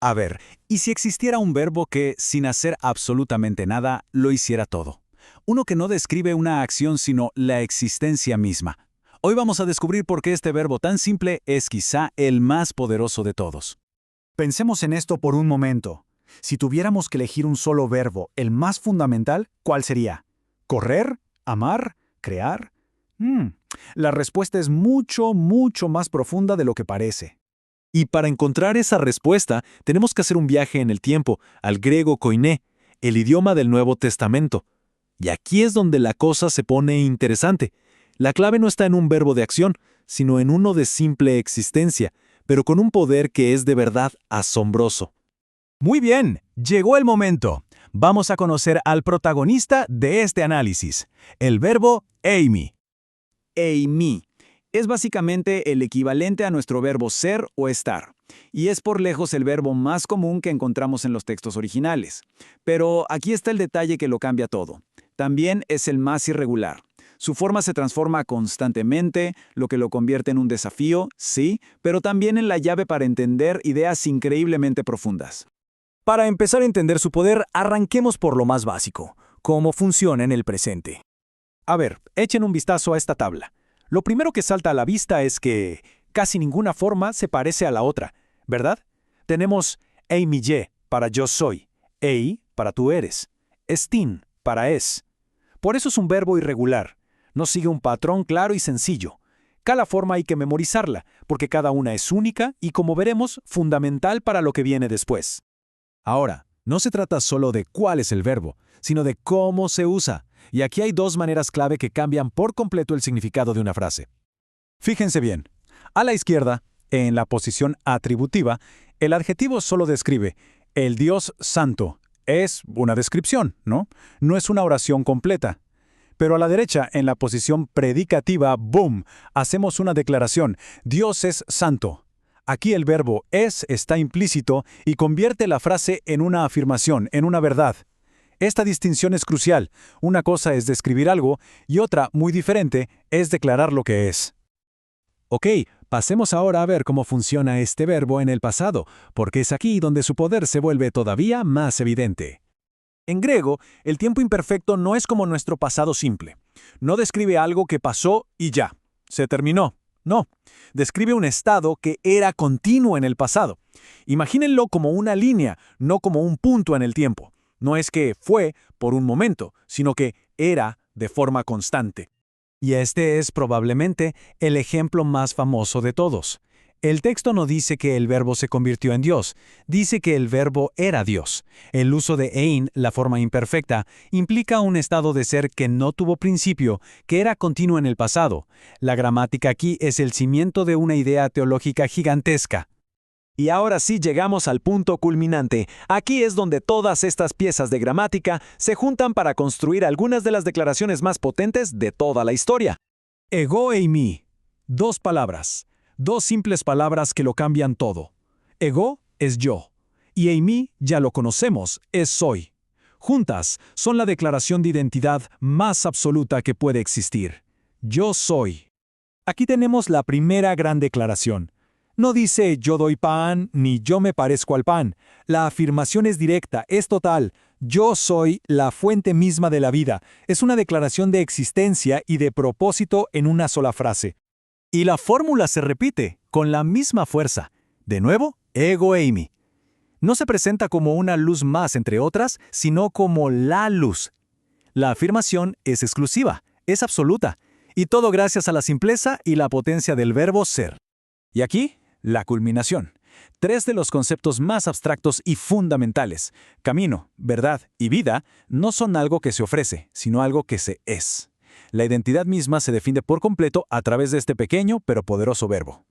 A ver, ¿y si existiera un verbo que, sin hacer absolutamente nada, lo hiciera todo? Uno que no describe una acción sino la existencia misma. Hoy vamos a descubrir por qué este verbo tan simple es quizá el más poderoso de todos. Pensemos en esto por un momento. Si tuviéramos que elegir un solo verbo, el más fundamental, ¿cuál sería? ¿Correr? ¿Amar? ¿Crear? La respuesta es mucho, mucho más profunda de lo que parece. Y para encontrar esa respuesta, tenemos que hacer un viaje en el tiempo, al griego koiné, el idioma del Nuevo Testamento. Y aquí es donde la cosa se pone interesante. La clave no está en un verbo de acción, sino en uno de simple existencia, pero con un poder que es de verdad asombroso. Muy bien, llegó el momento. Vamos a conocer al protagonista de este análisis, el verbo eimi. Eimi es básicamente el equivalente a nuestro verbo ser o estar, y es por lejos el verbo más común que encontramos en los textos originales. Pero aquí está el detalle que lo cambia todo. También es el más irregular. Su forma se transforma constantemente, lo que lo convierte en un desafío, sí, pero también en la llave para entender ideas increíblemente profundas. Para empezar a entender su poder, arranquemos por lo más básico, cómo funciona en el presente. A ver, echen un vistazo a esta tabla. Lo primero que salta a la vista es que casi ninguna forma se parece a la otra, ¿verdad? Tenemos eimiye para yo soy, ei para tú eres, estin para es. Por eso es un verbo irregular. No sigue un patrón claro y sencillo. Cada forma hay que memorizarla, porque cada una es única y, como veremos, fundamental para lo que viene después. Ahora, no se trata solo de cuál es el verbo, sino de cómo se usa. Y aquí hay dos maneras clave que cambian por completo el significado de una frase. Fíjense bien. A la izquierda, en la posición atributiva, el adjetivo solo describe el Dios santo. Es una descripción, ¿no? No es una oración completa. Pero a la derecha, en la posición predicativa, ¡boom!, hacemos una declaración. Dios es santo. Aquí el verbo es está implícito y convierte la frase en una afirmación, en una verdad. Esta distinción es crucial. Una cosa es describir algo y otra, muy diferente, es declarar lo que es. Ok, pasemos ahora a ver cómo funciona este verbo en el pasado, porque es aquí donde su poder se vuelve todavía más evidente. En griego, el tiempo imperfecto no es como nuestro pasado simple. No describe algo que pasó y ya. Se terminó. No. Describe un estado que era continuo en el pasado. Imagínenlo como una línea, no como un punto en el tiempo. No es que fue por un momento, sino que era de forma constante. Y este es probablemente el ejemplo más famoso de todos. El texto no dice que el verbo se convirtió en Dios, dice que el verbo era Dios. El uso de ein, la forma imperfecta, implica un estado de ser que no tuvo principio, que era continuo en el pasado. La gramática aquí es el cimiento de una idea teológica gigantesca. Y ahora sí llegamos al punto culminante. Aquí es donde todas estas piezas de gramática se juntan para construir algunas de las declaraciones más potentes de toda la historia. Ego eimi. Dos palabras. Dos simples palabras que lo cambian todo. Ego es yo. Y eimi, ya lo conocemos, es soy. Juntas, son la declaración de identidad más absoluta que puede existir. Yo soy. Aquí tenemos la primera gran declaración. No dice yo doy pan, ni yo me parezco al pan. La afirmación es directa, es total. Yo soy la fuente misma de la vida. Es una declaración de existencia y de propósito en una sola frase. Y la fórmula se repite, con la misma fuerza. De nuevo, ego eimi. No se presenta como una luz más entre otras, sino como la luz. La afirmación es exclusiva, es absoluta, y todo gracias a la simpleza y la potencia del verbo ser. Y aquí, la culminación. Tres de los conceptos más abstractos y fundamentales, camino, verdad y vida, no son algo que se ofrece, sino algo que se es. La identidad misma se define por completo a través de este pequeño pero poderoso verbo.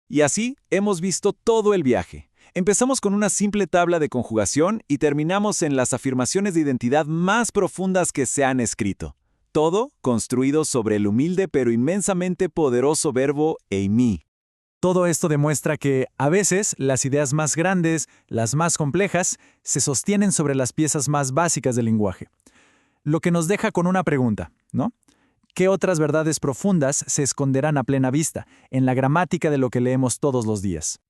Y así hemos visto todo el viaje. Empezamos con una simple tabla de conjugación y terminamos en las afirmaciones de identidad más profundas que se han escrito. Todo construido sobre el humilde pero inmensamente poderoso verbo eimi. Todo esto demuestra que, a veces, las ideas más grandes, las más complejas, se sostienen sobre las piezas más básicas del lenguaje. Lo que nos deja con una pregunta, ¿no? ¿Qué otras verdades profundas se esconderán a plena vista en la gramática de lo que leemos todos los días?